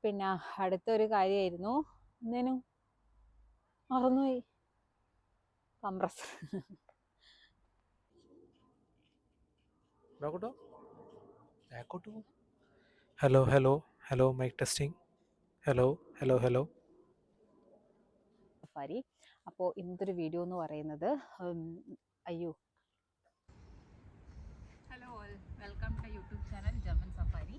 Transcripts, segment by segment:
പിന്നെ അടുത്തൊരു കാര്യമായിരുന്നു, എന്തേനു മറന്നുപോയി, compressor. Hello, mic testing. Hello. Safari. അപ്പോൾ ഇന്നത്തെ ഒരു വീഡിയോ എന്ന് പറയുന്നത് അയ്യോ hello all, welcome to YouTube channel German safari.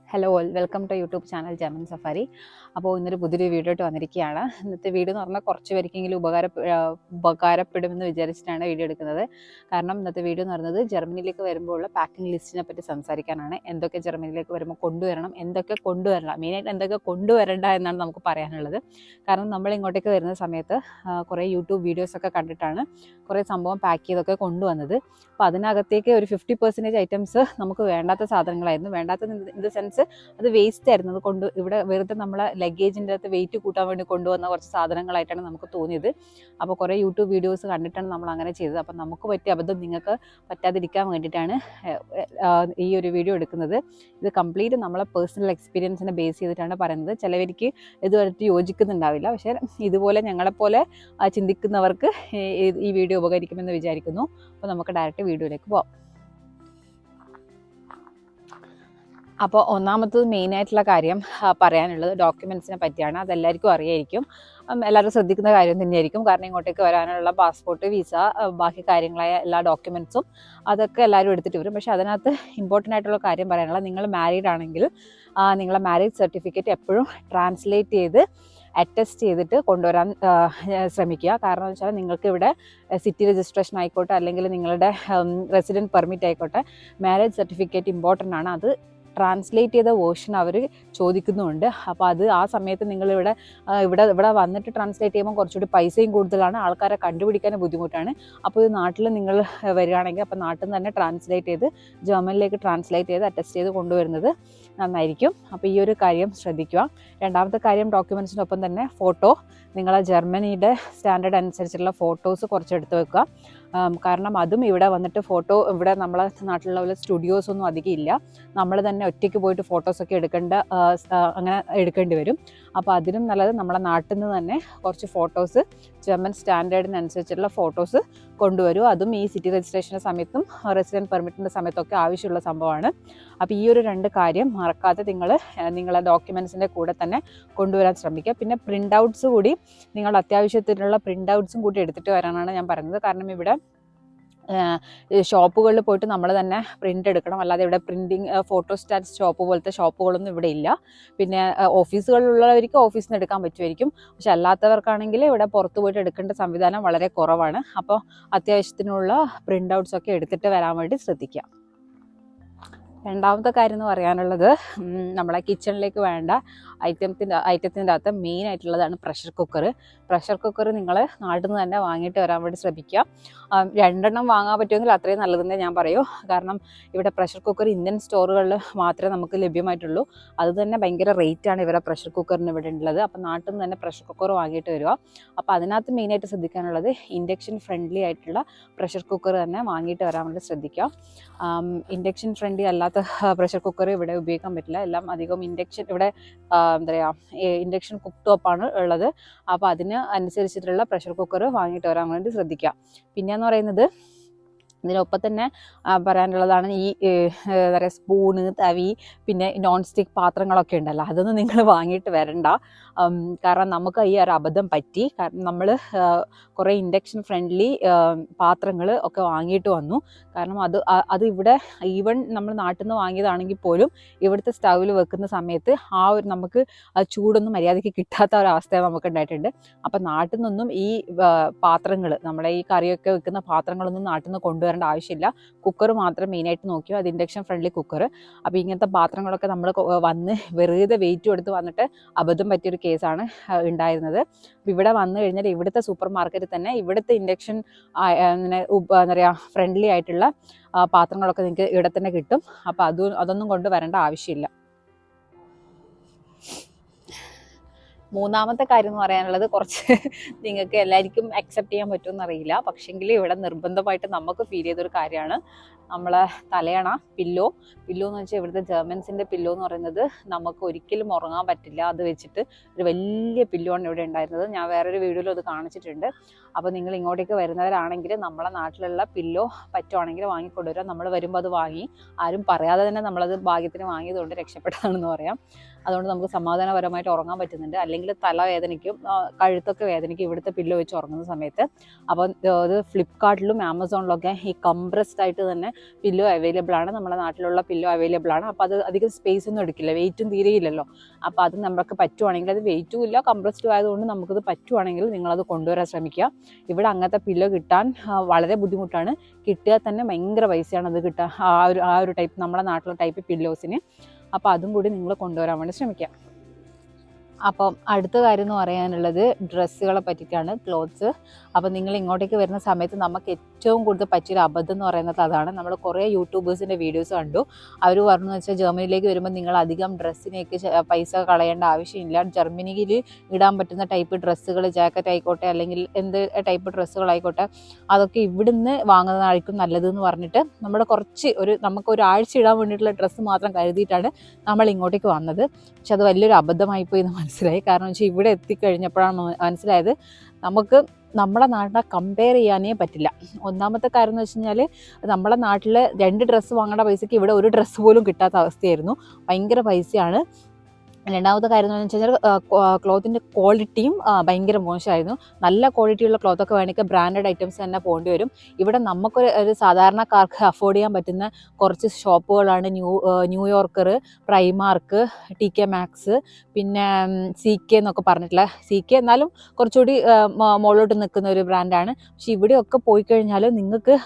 Hello all, welcome to YouTube channel German safari. അപ്പോൾ ഇന്നൊരു പുതിയൊരു വീഡിയോ ആയിട്ട് വന്നിരിക്കുകയാണ്. ഇന്നത്തെ വീഡിയോ എന്ന് പറഞ്ഞാൽ കുറച്ച് പേർക്കെങ്കിലും ഉപകാരപ്പെടുമെന്ന് വിചാരിച്ചിട്ടാണ് വീഡിയോ എടുക്കുന്നത്. കാരണം ഇന്നത്തെ വീഡിയോ എന്ന് പറയുന്നത് ജർമ്മനിയിലേക്ക് വരുമ്പോഴുള്ള പാക്കിംഗ് ലിസ്റ്റിനെ പറ്റി സംസാരിക്കാനാണ്. എന്തൊക്കെ ജർമ്മനിയിലേക്ക് വരുമ്പോൾ കൊണ്ടുവരണം, എന്തൊക്കെ കൊണ്ടുവരണം, മെയിനായിട്ട് എന്തൊക്കെ കൊണ്ടുവരണ്ട എന്നാണ് നമുക്ക് പറയാനുള്ളത്. കാരണം നമ്മൾ ഇങ്ങോട്ടേക്ക് വരുന്ന സമയത്ത് കുറേ യൂട്യൂബ് വീഡിയോസൊക്കെ കണ്ടിട്ടാണ് കുറേ സംഭവം പാക്ക് ചെയ്തൊക്കെ കൊണ്ടുവന്നത്. അപ്പോൾ അതിനകത്തേക്ക് ഒരു 50% ഐറ്റംസ് നമുക്ക് വേണ്ടാത്ത സാധനങ്ങളായിരുന്നു. വേണ്ടാത്ത ഇൻ ദ സെൻസ് അത് വേസ്റ്റ് ആയിരുന്നു. അത് ഇവിടെ വെറുതെ നമ്മളെ ലഗേജിൻ്റെ അകത്ത് വെയിറ്റ് കൂട്ടാൻ വേണ്ടി കൊണ്ടുവന്ന കുറച്ച് സാധനങ്ങളായിട്ടാണ് നമുക്ക് തോന്നിയത്. അപ്പോൾ കുറേ യൂട്യൂബ് വീഡിയോസ് കണ്ടിട്ടാണ് നമ്മൾ അങ്ങനെ ചെയ്തത്. അപ്പം നമുക്ക് പറ്റിയ അബദ്ധം നിങ്ങൾക്ക് പറ്റാതിരിക്കാൻ വേണ്ടിയിട്ടാണ് ഈ ഒരു വീഡിയോ എടുക്കുന്നത്. ഇത് കംപ്ലീറ്റ് നമ്മളെ പേഴ്സണൽ എക്സ്പീരിയൻസിനെ ബേസ് ചെയ്തിട്ടാണ് പറയുന്നത്. ചിലവർക്ക് ഇതുവരെ യോജിക്കുന്നുണ്ടാവില്ല, പക്ഷേ ഇതുപോലെ ഞങ്ങളെപ്പോലെ ചിന്തിക്കുന്നവർക്ക് ഈ വീഡിയോ ഉപകരിക്കുമെന്ന് വിചാരിക്കുന്നു. അപ്പോൾ നമുക്ക് ഡയറക്റ്റ് വീഡിയോയിലേക്ക് പോകാം. അപ്പോൾ ഒന്നാമത്തത് മെയിനായിട്ടുള്ള കാര്യം പറയാനുള്ളത് ഡോക്യുമെൻറ്റ്സിനെ പറ്റിയാണ്. അതെല്ലാവർക്കും അറിയായിരിക്കും, എല്ലാവരും ശ്രദ്ധിക്കുന്ന കാര്യം തന്നെയായിരിക്കും. കാരണം ഇങ്ങോട്ടേക്ക് വരാനുള്ള പാസ്പോർട്ട്, വിസ, ബാക്കി കാര്യങ്ങളായ എല്ലാ ഡോക്യുമെൻറ്റ്സും അതൊക്കെ എല്ലാവരും എടുത്തിട്ട് വരും. പക്ഷേ അതിനകത്ത് ഇമ്പോർട്ടൻ്റ് ആയിട്ടുള്ള കാര്യം പറയാനുള്ളത്, നിങ്ങൾ മാരീഡ് ആണെങ്കിൽ നിങ്ങളെ മാരേജ് സർട്ടിഫിക്കറ്റ് എപ്പോഴും ട്രാൻസ്ലേറ്റ് ചെയ്ത് അറ്റസ്റ്റ് ചെയ്തിട്ട് കൊണ്ടുവരാൻ ശ്രമിക്കുക. കാരണം എന്ന് വെച്ചാൽ നിങ്ങൾക്ക് ഇവിടെ സിറ്റി രജിസ്ട്രേഷൻ ആയിക്കോട്ടെ, അല്ലെങ്കിൽ നിങ്ങളുടെ റെസിഡൻറ്റ് പെർമിറ്റ് ആയിക്കോട്ടെ, മാരേജ് സർട്ടിഫിക്കറ്റ് ഇമ്പോർട്ടൻ്റ് ആണ്. അത് ട്രാൻസ്ലേറ്റ് ചെയ്ത വേർഷൻ അവർ ചോദിക്കുന്നുമുണ്ട്. അപ്പോൾ അത് ആ സമയത്ത് നിങ്ങളിവിടെ ഇവിടെ വന്നിട്ട് ട്രാൻസ്ലേറ്റ് ചെയ്യുമ്പോൾ കുറച്ചുകൂടി പൈസയും കൂടുതലാണ്, ആൾക്കാരെ കണ്ടുപിടിക്കാൻ ബുദ്ധിമുട്ടാണ്. അപ്പോൾ ഇത് നാട്ടിൽ നിങ്ങൾ വരികയാണെങ്കിൽ അപ്പോൾ നാട്ടിൽ നിന്ന് തന്നെ ട്രാൻസ്ലേറ്റ് ചെയ്ത് ജർമ്മനിലേക്ക് ട്രാൻസ്ലേറ്റ് ചെയ്ത് അറ്റസ്റ്റ് ചെയ്ത് കൊണ്ടുവരുന്നത് നന്നായിരിക്കും. അപ്പോൾ ഈ ഒരു കാര്യം ശ്രദ്ധിക്കുക. രണ്ടാമത്തെ കാര്യം, ഡോക്യുമെൻറ്റ്സിനൊപ്പം തന്നെ ഫോട്ടോ, നിങ്ങളെ ജർമ്മനിയുടെ സ്റ്റാൻഡേർഡ് അനുസരിച്ചുള്ള ഫോട്ടോസ് കുറച്ച് എടുത്ത് വെക്കുക. കാരണം അതും ഇവിടെ വന്നിട്ട് ഫോട്ടോ, ഇവിടെ നമ്മളെ നാട്ടിലുള്ള പോലെ സ്റ്റുഡിയോസ് ഒന്നും അധികം ഇല്ല. നമ്മൾ തന്നെ ഒറ്റയ്ക്ക് പോയിട്ട് ഫോട്ടോസൊക്കെ അങ്ങനെ എടുക്കേണ്ടി വരും. അപ്പോൾ അതിനും നല്ലത് നമ്മളെ നാട്ടിൽ നിന്ന് തന്നെ കുറച്ച് ഫോട്ടോസ് ജർമ്മൻ സ്റ്റാൻഡേർഡിനനുസരിച്ചുള്ള ഫോട്ടോസ് കൊണ്ടുവരും. അതും ഈ സിറ്റി രജിസ്ട്രേഷൻ്റെ സമയത്തും റെസിഡൻറ്റ് പെർമിറ്റിൻ്റെ സമയത്തൊക്കെ ആവശ്യമുള്ള സംഭവമാണ്. അപ്പോൾ ഈ ഒരു 2 കാര്യം മറക്കാതെ നിങ്ങളെ ഡോക്യുമെൻറ്റ്സിൻ്റെ കൂടെ തന്നെ കൊണ്ടുവരാൻ ശ്രമിക്കുക. പിന്നെ പ്രിൻ്റ് ഔട്ട്സ് കൂടി, നിങ്ങളുടെ അത്യാവശ്യത്തിനുള്ള പ്രിൻ്റ് ഔട്ട്സും കൂടി എടുത്തിട്ട് വരാനാണ് ഞാൻ പറയുന്നത്. കാരണം ഇവിടെ ഷോപ്പുകളിൽ പോയിട്ട് നമ്മൾ തന്നെ പ്രിൻ്റ് എടുക്കണം. അല്ലാതെ ഇവിടെ പ്രിൻറ്റിങ് ഫോട്ടോസ്റ്റാറ്റ് ഷോപ്പ് പോലത്തെ ഷോപ്പുകളൊന്നും ഇവിടെ ഇല്ല. പിന്നെ ഓഫീസുകളിലുള്ളവർക്ക് ഓഫീസിൽ നിന്ന് എടുക്കാൻ പറ്റുമായിരിക്കും. പക്ഷെ അല്ലാത്തവർക്കാണെങ്കിൽ ഇവിടെ പുറത്ത് പോയിട്ട് എടുക്കേണ്ട സംവിധാനം വളരെ കുറവാണ്. അപ്പോൾ അത്യാവശ്യത്തിനുള്ള പ്രിൻ്റ് ഔട്ട്സ് ഒക്കെ എടുത്തിട്ട് വരാൻ വേണ്ടി ശ്രദ്ധിക്കുക. രണ്ടാമത്തെ കാര്യം എന്ന് പറയാനുള്ളത്, നമ്മളെ കിച്ചണിലേക്ക് വേണ്ട ഐറ്റത്തിൻ്റെ അകത്ത് മെയിൻ ആയിട്ടുള്ളതാണ് പ്രഷർ കുക്കർ. പ്രഷർ കുക്കർ നിങ്ങൾ നാട്ടിൽ നിന്ന് തന്നെ വാങ്ങിയിട്ട് വരാൻ വേണ്ടി ശ്രമിക്കുക. 2 എണ്ണം വാങ്ങാൻ പറ്റുമെങ്കിൽ അത്രയും നല്ലതെന്നേ ഞാൻ പറയൂ. കാരണം ഇവിടെ പ്രഷർ കുക്കർ ഇന്ത്യൻ സ്റ്റോറുകളിൽ മാത്രമേ നമുക്ക് ലഭ്യമായിട്ടുള്ളൂ. അത് തന്നെ ഭയങ്കര റേറ്റാണ് ഇവരെ പ്രഷർ കുക്കറിന് ഇവിടെ ഉള്ളത്. അപ്പോൾ നാട്ടിൽ നിന്ന് തന്നെ പ്രഷർ കുക്കർ വാങ്ങിയിട്ട് വരിക. അപ്പോൾ അതിനകത്ത് മെയിനായിട്ട് ശ്രദ്ധിക്കാനുള്ളത്, ഇൻഡക്ഷൻ ഫ്രണ്ട്ലി ആയിട്ടുള്ള പ്രഷർ കുക്കർ തന്നെ വാങ്ങിയിട്ട് വരാൻ വേണ്ടി ശ്രദ്ധിക്കുക. ഇൻഡക്ഷൻ ഫ്രണ്ട്ലി അല്ലാത്ത പ്രഷർ കുക്കർ ഇവിടെ ഉപയോഗിക്കാൻ പറ്റില്ല. എല്ലാം അധികം ഇൻഡക്ഷൻ, ഇവിടെ എന്താ പറയുക, ഇൻഡക്ഷൻ കുക്ക് ടോപ്പാണ് ഉള്ളത്. അപ്പോൾ അതിന് അനുസരിച്ചിട്ടുള്ള പ്രഷർ കുക്കർ വാങ്ങിയിട്ട് വരാൻ വേണ്ടി ശ്രദ്ധിക്കുക. പിന്നെയെന്ന് പറയുന്നത്, ഇതിനൊപ്പം തന്നെ പറയാനുള്ളതാണ് ഈ എന്താ പറയുക, സ്പൂണ്, തവി, പിന്നെ നോൺ സ്റ്റിക്ക് പാത്രങ്ങളൊക്കെ ഉണ്ടല്ലോ, അതൊന്നും നിങ്ങൾ വാങ്ങിയിട്ട് വരണ്ട. കാരണം നമുക്ക് ഈ ഒരു അബദ്ധം പറ്റി. കാരണം നമ്മൾ കുറേ ഇൻഡക്ഷൻ ഫ്രണ്ട്ലി പാത്രങ്ങൾ ഒക്കെ വാങ്ങിയിട്ട് വന്നു. കാരണം അത് ഇവിടെ ഈവൻ നമ്മൾ നാട്ടിൽ നിന്ന് വാങ്ങിയതാണെങ്കിൽ പോലും ഇവിടുത്തെ സ്റ്റൗവിൽ വെക്കുന്ന സമയത്ത് നമുക്ക് ചൂടൊന്നും മര്യാദയ്ക്ക് കിട്ടാത്ത ഒരവസ്ഥ നമുക്ക് ഉണ്ടായിട്ടുണ്ട്. അപ്പം നാട്ടിൽ നിന്നൊന്നും ഈ പാത്രങ്ങൾ, നമ്മളെ ഈ കറിയൊക്കെ വെക്കുന്ന പാത്രങ്ങളൊന്നും നാട്ടിൽ നിന്ന് കൊണ്ടുവരാൻ കൊണ്ടുവരേണ്ട ആവശ്യമില്ല. കുക്കർ മാത്രം മെയിനായിട്ട് നോക്കിയോ, അത് ഇൻഡക്ഷൻ ഫ്രണ്ട്ലി കുക്കർ. അപ്പോൾ ഇങ്ങനത്തെ പാത്രങ്ങളൊക്കെ നമ്മൾ വന്ന് വെറുതെ വെയിറ്റ് കൊടുത്ത് വന്നിട്ട് അബദ്ധം പറ്റിയൊരു കേസാണ് ഉണ്ടായിരുന്നത്. അപ്പോൾ ഇവിടെ വന്നു കഴിഞ്ഞാൽ ഇവിടുത്തെ സൂപ്പർ മാർക്കറ്റിൽ തന്നെ ഇവിടുത്തെ ഇൻഡക്ഷൻ അങ്ങനെ എന്താ പറയുക ഫ്രണ്ട്ലി ആയിട്ടുള്ള പാത്രങ്ങളൊക്കെ നിങ്ങൾക്ക് ഇവിടെ തന്നെ കിട്ടും. അപ്പോൾ അതൊന്നും കൊണ്ടുവരേണ്ട ആവശ്യമില്ല. മൂന്നാമത്തെ കാര്യം എന്ന് പറയാനുള്ളത് കുറച്ച് നിങ്ങൾക്ക് എല്ലാവർക്കും അക്സെപ്റ്റ് ചെയ്യാൻ പറ്റുമെന്ന് അറിയില്ല, പക്ഷെങ്കിൽ ഇവിടെ നിർബന്ധമായിട്ട് നമുക്ക് ഫീൽ ചെയ്തൊരു കാര്യമാണ് നമ്മളെ തലയണ പില്ലോ എന്ന് വെച്ചാൽ ഇവിടുത്തെ ജർമ്മൻസിൻ്റെ പില്ലോ എന്ന് പറയുന്നത് നമുക്ക് ഒരിക്കലും ഉറങ്ങാൻ പറ്റില്ല. അത് വെച്ചിട്ട് ഒരു വലിയ പില്ലോണ് ഇവിടെ ഉണ്ടായിരുന്നത്. ഞാൻ വേറൊരു വീഡിയോയിൽ അത് കാണിച്ചിട്ടുണ്ട്. അപ്പോൾ നിങ്ങൾ ഇങ്ങോട്ടേക്ക് വരുന്നവരാണെങ്കിൽ നമ്മളെ നാട്ടിലുള്ള പില്ലോ പറ്റുവാണെങ്കിൽ വാങ്ങിക്കൊണ്ടുവരാം. നമ്മൾ വരുമ്പോൾ അത് വാങ്ങി ആരും പറയാതെ തന്നെ നമ്മളത് ഭാഗ്യത്തിന് വാങ്ങിയതുകൊണ്ട് രക്ഷപ്പെട്ടതാണെന്ന് പറയാം. അതുകൊണ്ട് നമുക്ക് സമാധാനപരമായിട്ട് ഉറങ്ങാൻ പറ്റുന്നുണ്ട്. അല്ലെങ്കിൽ തലവേദനയ്ക്കും കഴുത്തൊക്കെ വേദനയ്ക്കും ഇവിടുത്തെ പില്ലോ വെച്ച് ഉറങ്ങുന്ന സമയത്ത്. അപ്പോൾ അത് ഫ്ലിപ്കാർട്ടിലും ആമസോണിലൊക്കെ ഈ കംപ്രസ്ഡ് ആയിട്ട് തന്നെ പില്ലോ അവൈലബിൾ ആണ്. നമ്മുടെ നാട്ടിലുള്ള പില്ലോ അവൈലബിൾ ആണ്. അപ്പോൾ അത് അധികം സ്പേസ് ഒന്നും എടുക്കില്ല, വെയിറ്റും തീരെയില്ലല്ലോ. അപ്പോൾ അത് നമുക്ക് പറ്റുവാണെങ്കിൽ, അത് വെയിറ്റും ഇല്ല കംപ്രസ്ഡ് ആയതുകൊണ്ട് നമുക്കത് പറ്റുവാണെങ്കിൽ നിങ്ങളത് കൊണ്ടുവരാൻ ശ്രമിക്കുക. ഇവിടെ അങ്ങനത്തെ പില്ലോ കിട്ടാൻ വളരെ ബുദ്ധിമുട്ടാണ്. കിട്ടുക തന്നെ ഭയങ്കര പൈസയാണ് അത് കിട്ടുക, ആ ഒരു ടൈപ്പ് നമ്മുടെ നാട്ടിലെ ടൈപ്പ് പില്ലോസിന്. അപ്പോൾ അതും കൂടി നിങ്ങൾ കൊണ്ടുവരാൻ വേണ്ടി ശ്രമിക്കുക. അപ്പം അടുത്ത കാര്യം എന്ന് പറയാനുള്ളത് ഡ്രസ്സുകളെ പറ്റിയിട്ടാണ്, ക്ലോത്ത്സ്. അപ്പോൾ നിങ്ങൾ ഇങ്ങോട്ടേക്ക് വരുന്ന സമയത്ത് നമുക്ക് ഏറ്റവും കൂടുതൽ പറ്റിയൊരു അബദ്ധം എന്ന് പറയുന്നത് അതാണ്. നമ്മൾ കുറേ യൂട്യൂബേഴ്സിൻ്റെ വീഡിയോസ് കണ്ടു. അവർ പറഞ്ഞു വെച്ചാൽ ജർമ്മനിയിലേക്ക് വരുമ്പോൾ നിങ്ങൾ അധികം ഡ്രസ്സിനേക്ക് പൈസ കളയേണ്ട ആവശ്യമില്ല. ജർമ്മനിയിൽ ഇടാൻ പറ്റുന്ന ടൈപ്പ് ഡ്രസ്സുകൾ, ജാക്കറ്റ് ആയിക്കോട്ടെ അല്ലെങ്കിൽ എന്ത് ടൈപ്പ് ഡ്രസ്സുകളായിക്കോട്ടെ, അതൊക്കെ ഇവിടുന്ന് വാങ്ങുന്നതായിരിക്കും നല്ലതെന്ന് പറഞ്ഞിട്ട് നമുക്ക് ഒരാഴ്ച ഇടാൻ വേണ്ടിയിട്ടുള്ള ഡ്രസ്സ് മാത്രം കരുതിയിട്ടാണ് നമ്മൾ ഇങ്ങോട്ടേക്ക് വന്നത്. പക്ഷെ അത് വലിയൊരു അബദ്ധമായിപ്പോയി എന്ന് മനസ്സിലായി. കാരണം വെച്ചാൽ ഇവിടെ എത്തിക്കഴിഞ്ഞപ്പോഴാണ് മനസ്സിലായത് നമുക്ക് നമ്മുടെ നാട്ടിനെ കമ്പയർ ചെയ്യാനേ പറ്റില്ല. ഒന്നാമത്തെ കാര്യം എന്ന് വെച്ച് കഴിഞ്ഞാൽ നമ്മുടെ നാട്ടിൽ 2 ഡ്രസ്സ് വാങ്ങേണ്ട പൈസയ്ക്ക് ഇവിടെ ഒരു ഡ്രസ്സ് പോലും കിട്ടാത്ത അവസ്ഥയായിരുന്നു. ഭയങ്കര പൈസയാണ്. രണ്ടാമത്തെ കാര്യം എന്ന് വെച്ച് കഴിഞ്ഞാൽ ക്ലോത്തിൻ്റെ ക്വാളിറ്റിയും ഭയങ്കര മോശമായിരുന്നു. നല്ല ക്വാളിറ്റിയുള്ള ക്ലോത്തൊക്കെ വേണമെങ്കിൽ ബ്രാൻഡഡ് ഐറ്റംസ് തന്നെ പോകേണ്ടി വരും. ഇവിടെ നമുക്കൊരു സാധാരണക്കാർക്ക് അഫോർഡ് ചെയ്യാൻ പറ്റുന്ന കുറച്ച് ഷോപ്പുകളാണ് ന്യൂയോർക്കർ, പ്രൈമാർക്ക്, TK മാക്സ്, പിന്നെ CK എന്നൊക്കെ പറഞ്ഞിട്ടുള്ള CK എന്നാലും കുറച്ചുകൂടി മുകളിലോട്ട് നിൽക്കുന്ന ഒരു ബ്രാൻഡാണ്. പക്ഷെ ഇവിടെയൊക്കെ പോയി കഴിഞ്ഞാൽ നിങ്ങൾക്ക്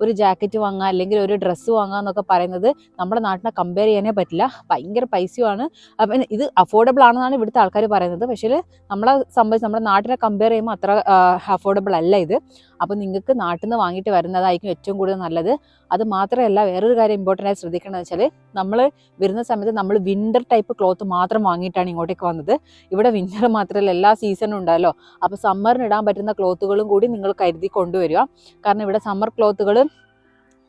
ഒരു ജാക്കറ്റ് വാങ്ങുക അല്ലെങ്കിൽ ഒരു ഡ്രസ്സ് വാങ്ങുക എന്നൊക്കെ പറയുന്നത് നമ്മുടെ നാട്ടിനെ കമ്പയർ ചെയ്യാനേ പറ്റില്ല. ഭയങ്കര പൈസയുമാണ്. അപ്പം ഇത് അഫോർഡബിൾ ആണെന്നാണ് ഇവിടുത്തെ ആൾക്കാർ പറയുന്നത്. പക്ഷേ നമ്മളെ സംബന്ധിച്ച് നമ്മുടെ നാട്ടിനെ കമ്പയർ ചെയ്യുമ്പോൾ അത്ര അഫോർഡബിൾ അല്ല ഇത്. അപ്പോൾ നിങ്ങൾക്ക് നാട്ടിൽ നിന്ന് വാങ്ങിയിട്ട് വരുന്നതായിരിക്കും ഏറ്റവും കൂടുതൽ നല്ലത്. അത് മാത്രമല്ല, വേറൊരു കാര്യം ഇമ്പോർട്ടൻ്റ് ആയി ശ്രദ്ധിക്കേണ്ടത് വെച്ചാൽ നമ്മൾ വരുന്ന സമയത്ത് നമ്മൾ വിൻ്റർ ടൈപ്പ് ക്ലോത്ത് മാത്രം വാങ്ങിയിട്ടാണ് ഇങ്ങോട്ടേക്ക് വന്നത്. ഇവിടെ വിൻ്റർ മാത്രമല്ല എല്ലാ സീസണും ഉണ്ടല്ലോ. അപ്പോൾ സമ്മറിന് ഇടാൻ പറ്റുന്ന ക്ലോത്തുകളും കൂടി നിങ്ങൾ കരുതി കൊണ്ടുവരിക. കാരണം ഇവിടെ സമ്മർ ക്ലോത്തുകൾ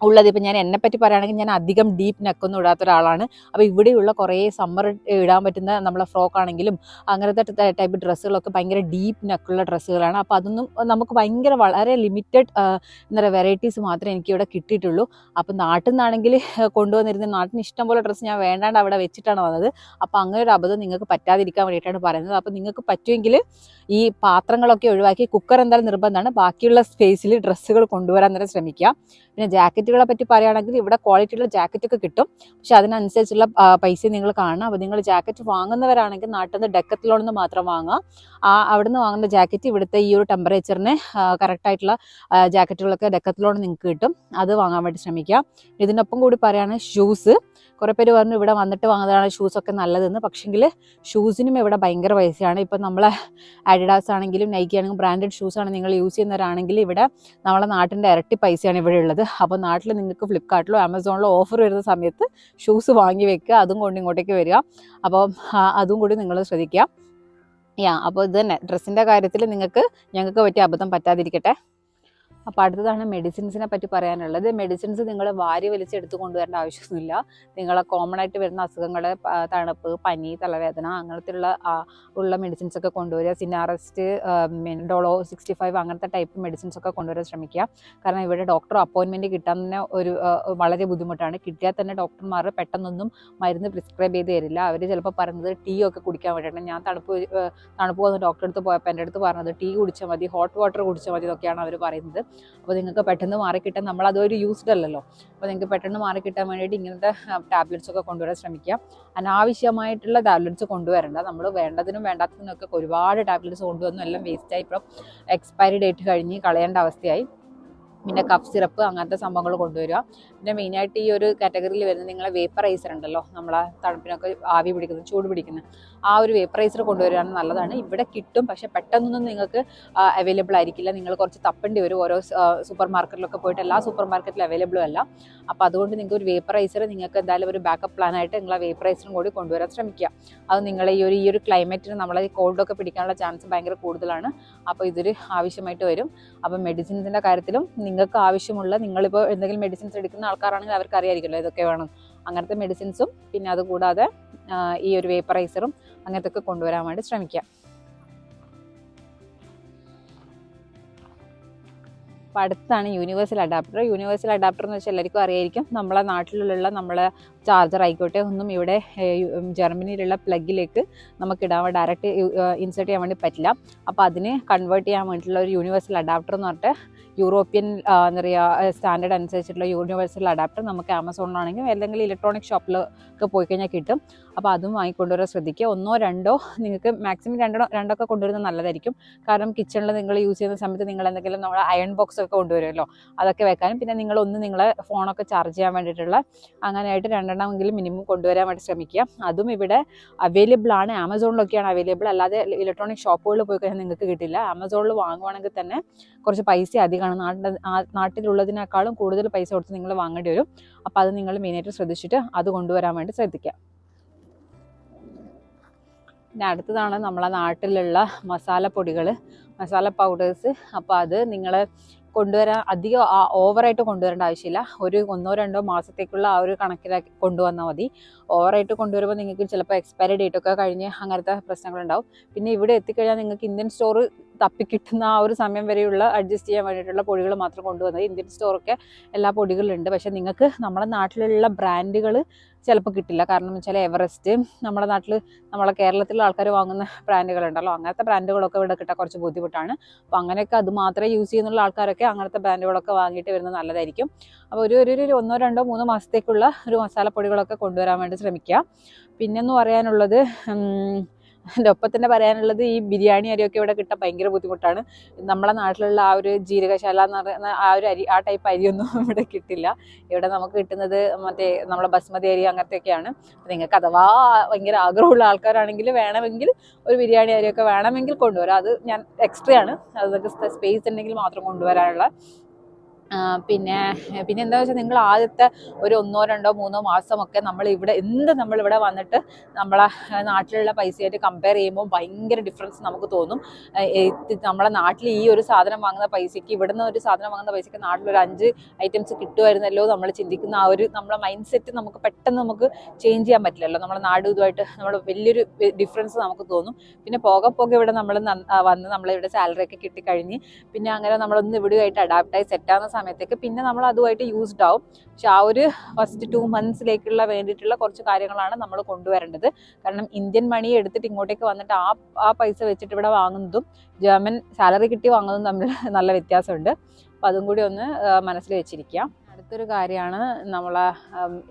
ഉള്ളത്, ഇപ്പം ഞാൻ എന്നെപ്പറ്റി പറയുകയാണെങ്കിൽ ഞാൻ അധികം ഡീപ്പ് നെക്കൊന്നും ഇടാത്ത ഒരാളാണ്. അപ്പോൾ ഇവിടെയുള്ള കുറേ സമ്മർ ഇടാൻ പറ്റുന്ന നമ്മളെ ഫ്രോക്ക് ആണെങ്കിലും അങ്ങനത്തെ ടൈപ്പ് ഡ്രസ്സുകളൊക്കെ ഭയങ്കര ഡീപ്പ് നെക്കുള്ള ഡ്രസ്സുകളാണ്. അപ്പോൾ അതൊന്നും നമുക്ക് വളരെ ലിമിറ്റഡ് എന്താ പറയുക വെറൈറ്റീസ് മാത്രമേ എനിക്കിവിടെ കിട്ടിയിട്ടുള്ളൂ. അപ്പോൾ നാട്ടിൽ നിന്നാണെങ്കിൽ കൊണ്ടുവന്നിരുന്ന നാട്ടിന് ഇഷ്ടം പോലെ ഡ്രസ്സ് ഞാൻ വേണ്ടാണ്ട് അവിടെ വെച്ചിട്ടാണ് വന്നത്. അപ്പോൾ അങ്ങനെ ഒരു അബദ്ധം നിങ്ങൾക്ക് പറ്റാതിരിക്കാൻ വേണ്ടിയിട്ടാണ് പറയുന്നത്. അപ്പോൾ നിങ്ങൾക്ക് പറ്റുമെങ്കിൽ ഈ പാത്രങ്ങളൊക്കെ ഒഴിവാക്കി കുക്കർ എന്തായാലും നിർബന്ധമാണ്, ബാക്കിയുള്ള സ്പേസിൽ ഡ്രസ്സുകൾ കൊണ്ടുവരാൻ തന്നെ ശ്രമിക്കുക. പിന്നെ ജാക്കറ്റുകളെ പറ്റി പറയുകയാണെങ്കിൽ ഇവിടെ ക്വാളിറ്റിയുള്ള ജാക്കറ്റൊക്കെ കിട്ടും. പക്ഷെ അതിനനുസരിച്ചുള്ള പൈസ നിങ്ങൾ കാണണം. അപ്പോൾ നിങ്ങൾ ജാക്കറ്റ് വാങ്ങുന്നവരാണെങ്കിൽ നാട്ടിൽ നിന്ന് ഡെക്കത്തിലോണിൽ നിന്ന് മാത്രം വാങ്ങുക. അവിടെ നിന്ന് വാങ്ങുന്ന ജാക്കറ്റ് ഇവിടുത്തെ ഈ ഒരു ടെമ്പറേച്ചറിന് കറക്റ്റായിട്ടുള്ള ജാക്കറ്റുകളൊക്കെ ഡെക്കത്തിലോണിൽ നിങ്ങൾക്ക് കിട്ടും. അത് വാങ്ങാൻ വേണ്ടി ശ്രമിക്കുക. ഇതിനൊപ്പം കൂടി പറയുകയാണെങ്കിൽ ഷൂസ്. കുറേ പേര് പറഞ്ഞു ഇവിടെ വന്നിട്ട് വാങ്ങുന്നതാണ് ഷൂസൊക്കെ നല്ലതെന്ന്. പക്ഷെങ്കിൽ ഷൂസിനും ഇവിടെ ഭയങ്കര പൈസയാണ്. ഇപ്പം നമ്മളെ അഡിഡാസ് ആണെങ്കിലും നൈക്കി ആണെങ്കിലും ബ്രാൻഡഡ് ഷൂസാണ് നിങ്ങൾ യൂസ് ചെയ്യുന്നവരാണെങ്കിൽ ഇവിടെ നമ്മളെ നാട്ടിൻ്റെ ഇരട്ടി പൈസയാണ് ഇവിടെ ഉള്ളത്. അപ്പോൾ നാട്ടിൽ നിങ്ങൾക്ക് ഫ്ലിപ്കാർട്ടിലോ ആമസോണിലോ ഓഫർ വരുന്ന സമയത്ത് ഷൂസ് വാങ്ങി വെക്കുക, അതും കൊണ്ട് ഇങ്ങോട്ടേക്ക് വരിക. അപ്പോൾ അതും കൂടി നിങ്ങൾ ശ്രദ്ധിക്കുക. അപ്പോൾ ഇത് തന്നെ ഡ്രസ്സിൻ്റെ കാര്യത്തിൽ ഞങ്ങൾക്ക് പറ്റിയ അബദ്ധം പറ്റാതിരിക്കട്ടെ. അപ്പോൾ അടുത്തതാണ് മെഡിസിൻസിനെ പറ്റി പറയാനുള്ളത്. മെഡിസിൻസ് നിങ്ങൾ വാരി വലിച്ചെടുത്ത് കൊണ്ടുവരേണ്ട ആവശ്യമൊന്നുമില്ല. നിങ്ങളെ കോമൺ ആയിട്ട് വരുന്ന അസുഖങ്ങൾ, തണുപ്പ്, പനി, തലവേദന അങ്ങനത്തെ ഉള്ള മെഡിസിൻസൊക്കെ കൊണ്ടുവരിക. സിനാറസ്റ്റ്, ഡോളോ 65 അങ്ങനത്തെ ടൈപ്പ് മെഡിസിൻസൊക്കെ കൊണ്ടുവരാൻ ശ്രമിക്കുക. കാരണം ഇവിടെ ഡോക്ടർ അപ്പോയിൻമെൻറ്റ് കിട്ടാൻ തന്നെ വളരെ ബുദ്ധിമുട്ടാണ്. കിട്ടിയാൽ തന്നെ ഡോക്ടർമാർ പെട്ടെന്നൊന്നും മരുന്ന് പ്രിസ്ക്രൈബ് ചെയ്ത് തരില്ല. അവർ ചിലപ്പോൾ പറയുന്നത് ടീ ഒക്കെ കുടിക്കാൻ വേണ്ടിയിട്ടാണ്. ഞാൻ തണുപ്പ് വന്ന് ഡോക്ടറെ അടുത്ത് പോയപ്പോൾ എൻ്റെ അടുത്ത് പറഞ്ഞത് ടീ കുടിച്ചാൽ മതി, ഹോട്ട് വാട്ടർ കുടിച്ചാൽ മതി എന്നൊക്കെയാണ് അവർ പറയുന്നത്. അപ്പോൾ നിങ്ങൾക്ക് പെട്ടെന്ന് മാറിക്കിട്ടാൻ, നമ്മളതൊരു യൂസ്ഡ് അല്ലല്ലോ. അപ്പോൾ നിങ്ങൾക്ക് പെട്ടെന്ന് മാറിക്കിട്ടാൻ വേണ്ടിയിട്ട് ഇങ്ങനത്തെ ടാബ്ലറ്റ്സ് ഒക്കെ കൊണ്ടുവരാൻ ശ്രമിക്കുക. അനാവശ്യമായിട്ടുള്ള ടാബ്ലറ്റ്സ് കൊണ്ടുവരണ്ട. നമ്മൾ വേണ്ടതിനും വേണ്ടാത്തതിനൊക്കെ ഒരുപാട് ടാബ്ലറ്റ്സ് കൊണ്ടുവന്നു എല്ലാം വേസ്റ്റായി. ഇപ്പം എക്സ്പയറി ഡേറ്റ് കഴിഞ്ഞ് കളയേണ്ട അവസ്ഥയായി. പിന്നെ കഫ് സിറപ്പ് അങ്ങനത്തെ സംഭവങ്ങൾ കൊണ്ടുവരിക. പിന്നെ മെയിനായിട്ട് ഈ ഒരു കാറ്റഗറിയിൽ വരുന്നത് നിങ്ങളെ വേപ്പറൈസർ ഉണ്ടല്ലോ, നമ്മളെ തണുപ്പിനൊക്കെ ആവി പിടിക്കുന്നത്, ചൂട് പിടിക്കുന്നത്, ആ ഒരു വേപ്പറൈസർ കൊണ്ടുവരികയാണ് നല്ലതാണ്. ഇവിടെ കിട്ടും, പക്ഷെ പെട്ടെന്നൊന്നും നിങ്ങൾക്ക് അവൈലബിൾ ആയിരിക്കില്ല. നിങ്ങൾ കുറച്ച് തപ്പേണ്ടി വരും. ഓരോ സൂപ്പർ മാർക്കറ്റിലൊക്കെ പോയിട്ട് എല്ലാ സൂപ്പർ മാർക്കറ്റിലും അവൈലബിളും അല്ല. അപ്പോൾ അതുകൊണ്ട് നിങ്ങൾക്ക് ഒരു വേപ്പറൈസർ നിങ്ങൾക്ക് എന്തായാലും ഒരു ബാക്കപ്പ് പ്ലാനായിട്ട് നിങ്ങൾ ആ വേപ്പറൈസറും കൂടി കൊണ്ടുവരാൻ ശ്രമിക്കുക. അത് നിങ്ങളെ ഈ ഒരു ക്ലൈമറ്റിന് നമ്മളെ കോൾഡൊക്കെ പിടിക്കാനുള്ള ചാൻസ് ഭയങ്കര കൂടുതലാണ്. അപ്പോൾ ഇതൊരു ആവശ്യമായിട്ട് വരും. അപ്പം മെഡിസിൻസിൻ്റെ കാര്യത്തിലും നിങ്ങൾക്ക് ആവശ്യമുള്ള, നിങ്ങളിപ്പോൾ എന്തെങ്കിലും മെഡിസിൻസ് എടുക്കുന്ന ആൾക്കാരാണെങ്കിൽ അവർക്ക് അറിയായിരിക്കുമല്ലോ ഇതൊക്കെ വേണം, അങ്ങനത്തെ മെഡിസിൻസും പിന്നെ അതുകൂടാതെ ഈ ഒരു വേപ്പറൈസറും അങ്ങനത്തെ ഒക്കെ കൊണ്ടുവരാൻ വേണ്ടി ശ്രമിക്കുക. അപ്പോൾ അടുത്താണ് യൂണിവേഴ്സൽ അഡാപ്റ്റർ. യൂണിവേഴ്സൽ അഡാപ്റ്റർ എന്ന് വെച്ചാൽ എല്ലാവർക്കും അറിയായിരിക്കും. നമ്മളെ നാട്ടിലുള്ള നമ്മളെ ചാർജർ ആയിക്കോട്ടെ ഒന്നും ഇവിടെ ജർമ്മനിയിലുള്ള പ്ലഗിലേക്ക് നമുക്ക് ഇടാൻ ഡയറക്റ്റ് ഇൻസേർട്ട് ചെയ്യാൻ വേണ്ടി പറ്റില്ല. അപ്പോൾ അതിന് കൺവേർട്ട് ചെയ്യാൻ വേണ്ടിയിട്ടുള്ള ഒരു യൂണിവേഴ്സൽ അഡാപ്റ്റർ എന്ന് പറഞ്ഞിട്ട് യൂറോപ്യൻ എന്താ പറയുക സ്റ്റാൻഡേർഡ് അനുസരിച്ചിട്ടുള്ള യൂണിവേഴ്സൽ അഡാപ്റ്റർ നമുക്ക് ആമസോണിലാണെങ്കിലും അല്ലെങ്കിൽ ഇലക്ട്രോണിക് ഷോപ്പിലൊക്കെ പോയി കഴിഞ്ഞാൽ കിട്ടും. അപ്പോൾ അതും വാങ്ങിക്കൊണ്ടുവരാൻ ശ്രദ്ധിക്കുക. 1 or 2 നിങ്ങൾക്ക് മാക്സിമം 2 കൊണ്ടുവരുന്നത് നല്ലതായിരിക്കും. കാരണം കിച്ചണിൽ നിങ്ങൾ യൂസ് ചെയ്യുന്ന സമയത്ത് നിങ്ങൾ എന്തെങ്കിലും നമ്മുടെ അയൺ ബോക്സ് ഒക്കെ കൊണ്ടുവരുമല്ലോ, അതൊക്കെ വെക്കാനും പിന്നെ നിങ്ങളെ ഫോണൊക്കെ ചാർജ് ചെയ്യാൻ വേണ്ടിയിട്ടുള്ള അങ്ങനെയായിട്ട് 2 മിനിമം കൊണ്ടുവരാൻ വേണ്ടി ശ്രമിക്കുക. അതും ഇവിടെ അവൈലബിൾ ആണ്, ആമസോണിലൊക്കെയാണ് അവൈലബിൾ. അല്ലാതെ ഇലക്ട്രോണിക് ഷോപ്പുകളിൽ പോയി കഴിഞ്ഞാൽ നിങ്ങൾക്ക് കിട്ടില്ല. ആമസോണിൽ വാങ്ങുവാണെങ്കിൽ തന്നെ കുറച്ച് പൈസ അധികമാണ്. നാട്ടിലുള്ളതിനേക്കാളും കൂടുതൽ പൈസ കൊടുത്ത് നിങ്ങൾ വാങ്ങേണ്ടി വരും. അപ്പോൾ അത് നിങ്ങൾ മെയിനായിട്ട് ശ്രദ്ധിച്ചിട്ട് അത് കൊണ്ടുവരാൻ വേണ്ടി ശ്രദ്ധിക്കുക. പിന്നെ അടുത്തതാണ് നമ്മളെ നാട്ടിലുള്ള മസാല പൗഡേഴ്സ്. അപ്പോൾ അത് നിങ്ങൾ കൊണ്ടുവരാൻ അധികം ഓവറായിട്ട് കൊണ്ടുവരേണ്ട ആവശ്യമില്ല. ഒരു 1-2 മാസത്തേക്കുള്ള ആ ഒരു കണക്കിലാക്കി കൊണ്ടുവന്നാൽ മതി. ഓവറായിട്ട് കൊണ്ടുവരുമ്പോൾ നിങ്ങൾക്ക് ചിലപ്പോൾ എക്സ്പയറി ഡേറ്റൊക്കെ കഴിഞ്ഞ് അങ്ങനത്തെ പ്രശ്നങ്ങളുണ്ടാവും. പിന്നെ ഇവിടെ എത്തിക്കഴിഞ്ഞാൽ നിങ്ങൾക്ക് ഇന്ത്യൻ സ്റ്റോർ തപ്പിക്കിട്ടുന്ന ആ ഒരു സമയം വരെയുള്ള അഡ്ജസ്റ്റ് ചെയ്യാൻ വേണ്ടിയിട്ടുള്ള പൊടികൾ മാത്രം കൊണ്ടുവന്നത്. ഇന്ത്യൻ സ്റ്റോറൊക്കെ എല്ലാ പൊടികളുണ്ട്, പക്ഷേ നിങ്ങൾക്ക് നമ്മുടെ നാട്ടിലുള്ള ബ്രാൻഡുകൾ ചിലപ്പോൾ കിട്ടില്ല. കാരണം എന്ന് വെച്ചാൽ എവറസ്റ്റ്, നമ്മളെ കേരളത്തിലുള്ള ആൾക്കാർ വാങ്ങുന്ന ബ്രാൻഡുകളുണ്ടല്ലോ, അങ്ങനത്തെ ബ്രാൻഡുകളൊക്കെ ഇവിടെ കിട്ടാൻ കുറച്ച് ബുദ്ധിമുട്ടാണ്. അപ്പോൾ അങ്ങനെയൊക്കെ അത് മാത്രമേ യൂസ് ചെയ്യുന്നുള്ള ആൾക്കാരൊക്കെ അങ്ങനത്തെ ബ്രാൻഡുകളൊക്കെ വാങ്ങിയിട്ട് വരുന്നത് നല്ലതായിരിക്കും. അപ്പോൾ ഒരു 1-2-3 മാസത്തേക്കുള്ള ഒരു മസാലപ്പൊടികളൊക്കെ കൊണ്ടുവരാൻ വേണ്ടി ശ്രമിക്കുക. പിന്നെന്ന് പറയാനുള്ളത് എൻ്റെ ഒപ്പം തന്നെ പറയാനുള്ളത് ഈ ബിരിയാണി അരിയൊക്കെ ഇവിടെ കിട്ടാൻ ഭയങ്കര ബുദ്ധിമുട്ടാണ്. നമ്മളെ നാട്ടിലുള്ള ആ ഒരു ജീരകശാല എന്ന് പറയുന്ന ആ ഒരു അരി, ആ ടൈപ്പ് അരിയൊന്നും ഇവിടെ കിട്ടില്ല. ഇവിടെ നമുക്ക് കിട്ടുന്നത് മറ്റേ നമ്മളെ ബസ്മതി അരി അങ്ങനത്തെയൊക്കെയാണ്. നിങ്ങൾക്ക് അഥവാ ഭയങ്കര ആഗ്രഹമുള്ള ആൾക്കാരാണെങ്കിൽ വേണമെങ്കിൽ ഒരു ബിരിയാണി അരിയൊക്കെ വേണമെങ്കിൽ കൊണ്ടുവരാം. അത് ഞാൻ എക്സ്ട്രാ ആണ്, അതൊക്കെ സ്പേസ് ഉണ്ടെങ്കിൽ മാത്രം കൊണ്ടുവരാനുള്ള. പിന്നെ എന്താ വെച്ചാൽ നിങ്ങൾ ആദ്യത്തെ ഒരു 1-2-3 മാസമൊക്കെ നമ്മളിവിടെ വന്നിട്ട് നമ്മളെ നാട്ടിലുള്ള പൈസയായിട്ട് കമ്പയർ ചെയ്യുമ്പോൾ ഭയങ്കര ഡിഫറൻസ് നമുക്ക് തോന്നും. നമ്മളെ നാട്ടിൽ ഈ ഒരു സാധനം വാങ്ങുന്ന പൈസയ്ക്ക് ഇവിടുന്ന് ഒരു സാധനം വാങ്ങുന്ന പൈസയ്ക്ക് നാട്ടിലൊരു 5 ഐറ്റംസ് കിട്ടുമായിരുന്നല്ലോ നമ്മൾ ചിന്തിക്കുന്ന ആ ഒരു നമ്മളെ മൈൻഡ് സെറ്റ് നമുക്ക് പെട്ടെന്ന് ചേഞ്ച് ചെയ്യാൻ പറ്റില്ലല്ലോ. നമ്മളെ നാടും ഇതുമായിട്ട് നമ്മൾ വലിയൊരു ഡിഫറൻസ് നമുക്ക് തോന്നും. പിന്നെ പോകെ ഇവിടെ നമ്മൾ വന്ന് നമ്മളിവിടെ സാലറി ഒക്കെ കിട്ടിക്കഴിഞ്ഞ് പിന്നെ അങ്ങനെ നമ്മളൊന്ന് ഇവിടെയായിട്ട് അഡാപ്റ്റായി സെറ്റാകുന്ന സമയത്തേക്ക് പിന്നെ നമ്മൾ അതുമായിട്ട് യൂസ്ഡ് ആവും. പക്ഷെ ആ ഒരു ഫസ്റ്റ് 2 monthsലേക്കുള്ള വേണ്ടിയിട്ടുള്ള കുറച്ച് കാര്യങ്ങളാണ് നമ്മൾ കൊണ്ടുവരേണ്ടത്. കാരണം ഇന്ത്യൻ മണി എടുത്തിട്ട് ഇങ്ങോട്ടേക്ക് വന്നിട്ട് ആ പൈസ വെച്ചിട്ട് ഇവിടെ വാങ്ങുന്നതും ജർമ്മൻ സാലറി കിട്ടി വാങ്ങുന്നതും തമ്മിൽ നല്ല വ്യത്യാസമുണ്ട്. അപ്പം അതും കൂടി ഒന്ന് മനസ്സിൽ വെച്ചിരിക്കുക. അടുത്തൊരു കാര്യമാണ്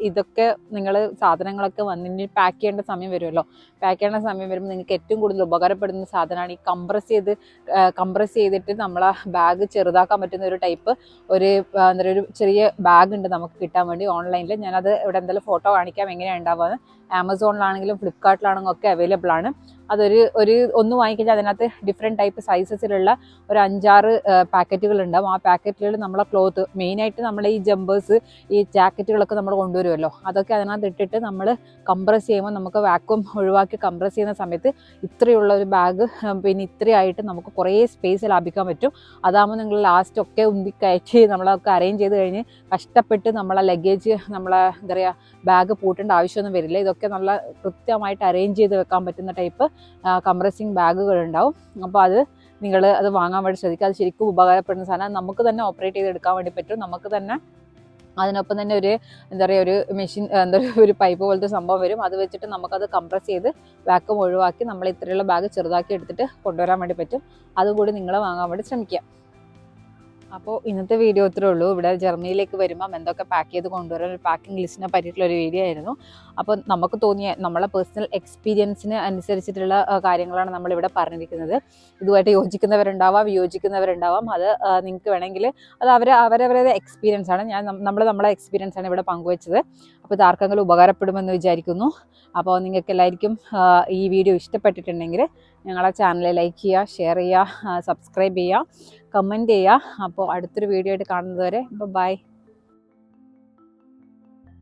ഇതൊക്കെ നിങ്ങൾ സാധനങ്ങളൊക്കെ വന്നിട്ട് പാക്ക് ചെയ്യേണ്ട സമയം വരുമല്ലോ. പാക്ക് ചെയ്യേണ്ട സമയം വരുമ്പോൾ നിങ്ങൾക്ക് ഏറ്റവും കൂടുതൽ ഉപകാരപ്പെടുന്ന സാധനമാണ് ഈ കംപ്രസ് ചെയ്തിട്ട് നമ്മളെ ബാഗ് ചെറുതാക്കാൻ പറ്റുന്ന ഒരു ടൈപ്പ് ഒരു ചെറിയ ബാഗ് ഉണ്ട് നമുക്ക് കിട്ടാൻ വേണ്ടി ഓൺലൈനിൽ. ഞാനത് ഇവിടെ എന്തായാലും ഫോട്ടോ കാണിക്കാം എങ്ങനെയാണ് ഉണ്ടാവുക. ആമസോണിലാണെങ്കിലും ഫ്ലിപ്കാർട്ടിലാണെങ്കിലും ഒക്കെ അവൈലബിൾ ആണ്. ഒന്ന് വാങ്ങിക്കഴിഞ്ഞാൽ അതിനകത്ത് ഡിഫറെൻറ്റ് ടൈപ്പ് സൈസസിലുള്ള ഒരു 5-6 പാക്കറ്റുകൾ ഉണ്ടാവും. ആ പാക്കറ്റുകൾ നമ്മളെ ക്ലോത്ത് മെയിനായിട്ട് നമ്മളെ ഈ ജമ്പേഴ്സ് ഈ ജാക്കറ്റുകളൊക്കെ നമ്മൾ കൊണ്ടുവരുമല്ലോ, അതൊക്കെ അതിനകത്ത് ഇട്ടിട്ട് നമ്മൾ കംപ്രസ് ചെയ്യുമ്പോൾ നമുക്ക് വാക്വം ഒഴിവാക്കി കംപ്രസ് ചെയ്യുന്ന സമയത്ത് ഇത്രയുള്ള ഒരു ബാഗ് പിന്നെ ഇത്രയായിട്ട് നമുക്ക് കുറേ സ്പേസ് ലാഭിക്കാൻ പറ്റും. അതാകുമ്പോൾ നിങ്ങൾ ലാസ്റ്റ് ഒക്കെ ഉന്തിക്കയറ്റി നമ്മളൊക്കെ അറേഞ്ച് ചെയ്ത് കഴിഞ്ഞ് കഷ്ടപ്പെട്ട് നമ്മളെ ലഗേജ് എന്താ പറയുക ബാഗ് പൂട്ടേണ്ട ആവശ്യമൊന്നും വരില്ല. ഇതൊക്കെ നല്ല കൃത്യമായിട്ട് അറേഞ്ച് ചെയ്ത് വെക്കാൻ പറ്റുന്ന ടൈപ്പ് കംപ്രസിങ് ബാഗുകൾ ഉണ്ടാവും. അപ്പോൾ അത് വാങ്ങാൻ വേണ്ടി ശ്രദ്ധിക്കുക. അത് ശരിക്കും ഉപകാരപ്പെടുന്ന സാധനം. നമുക്ക് തന്നെ ഓപ്പറേറ്റ് ചെയ്തെടുക്കാൻ വേണ്ടി പറ്റും. നമുക്ക് തന്നെ അതിനൊപ്പം തന്നെ ഒരു മെഷീൻ ഒരു പൈപ്പ് പോലത്തെ സംഭവം വരും. അത് വെച്ചിട്ട് നമുക്കത് കംപ്രസ് ചെയ്ത് വാക്വം ഒഴിവാക്കി നമ്മൾ ഇത്രയുള്ള ബാഗ് ചെറുതാക്കി എടുത്തിട്ട് കൊണ്ടുവരാൻ വേണ്ടി പറ്റും. അതുകൂടി നിങ്ങൾ വാങ്ങാൻ വേണ്ടി ശ്രമിക്കുക. അപ്പോൾ ഇന്നത്തെ വീഡിയോ ഇത്രേ ഉള്ളൂ. ഇവിടെ ജർമ്മനിയിലേക്ക് വരുമ്പം എന്തൊക്കെ പാക്ക് ചെയ്ത് കൊണ്ടുവരാൻ ഒരു പാക്കിംഗ് ലിസ്റ്റിനെ പറ്റിയിട്ടുള്ളൊരു വീഡിയോ ആയിരുന്നു. അപ്പോൾ നമുക്ക് തോന്നിയ നമ്മളെ പേഴ്സണൽ എക്സ്പീരിയൻസിന് അനുസരിച്ചിട്ടുള്ള കാര്യങ്ങളാണ് നമ്മളിവിടെ പറഞ്ഞിരിക്കുന്നത്. ഇതുമായിട്ട് യോജിക്കുന്നവരുണ്ടാവാം, വിയോജിക്കുന്നവരുണ്ടാവാം. അത് നിങ്ങൾക്ക് വേണമെങ്കിൽ അത് അവരവരുടെ എക്സ്പീരിയൻസ് ആണ്. നമ്മളെ എക്സ്പീരിയൻസ് ആണ് ഇവിടെ പങ്കുവെച്ചത്. അപ്പോൾ ഇത് ആർക്കെങ്കിലും ഉപകാരപ്പെടുമെന്ന് വിചാരിക്കുന്നു. അപ്പോൾ നിങ്ങൾക്ക് എല്ലാവർക്കും ഈ വീഡിയോ ഇഷ്ടപ്പെട്ടിട്ടുണ്ടെങ്കിൽ ഞങ്ങളെ ചാനൽ ലൈക്ക് ചെയ്യുക, ഷെയർ ചെയ്യുക, സബ്സ്ക്രൈബ് ചെയ്യുക, കമൻറ്റ് ചെയ്യുക. അപ്പോൾ അടുത്തൊരു വീഡിയോ ആയിട്ട് കാണുന്നത് വരെ ബൈ.